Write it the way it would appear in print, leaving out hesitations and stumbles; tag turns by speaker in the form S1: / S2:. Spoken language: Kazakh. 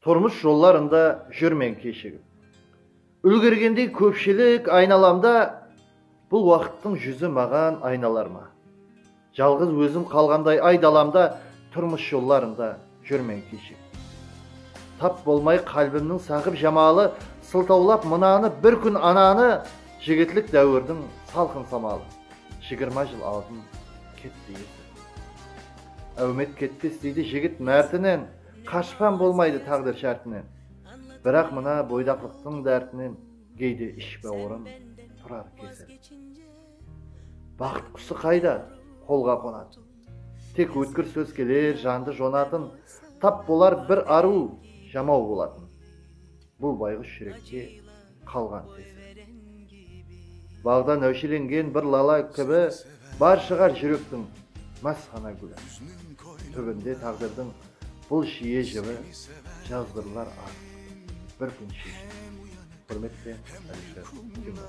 S1: Turmuş yollarında жүрмен кешігіп. Үлгергендей көпшілік айналамда, бұл уақыттың жүзі маған айналар ма? Жалғыз өзім қалғандай айдаламда, тұрмыш жолларында жүрмен кешігіп. Тап болмай қалбімнің сағып жамалы, сылтаулап мынаны бір күн ананы, жігітлік дәуірдің салқын самалы. 20 жыл алдын кетті есі. Әумет кетпес дейді жігіт мәртінен, қашпан болмайды тағдыр шәртінен. Бірақ мына бойдақлықтың дәртінен кейде ішпе орын тұрар кесір. Бақыт құсы қайда қолға қонады. Тек өткір сөз келер жанды жонатын, тап болар бір ару жамау болатын. Бұл байғұс жүрекке қалған тесір. Бағдан әушеленген бір лала кібі бар шығар жүректің масқана гүлі. Түбінде тағдырдың бұл шие жібі жаздырылар артық бір күн шешім. Құрметпен Әлішер Жүмір.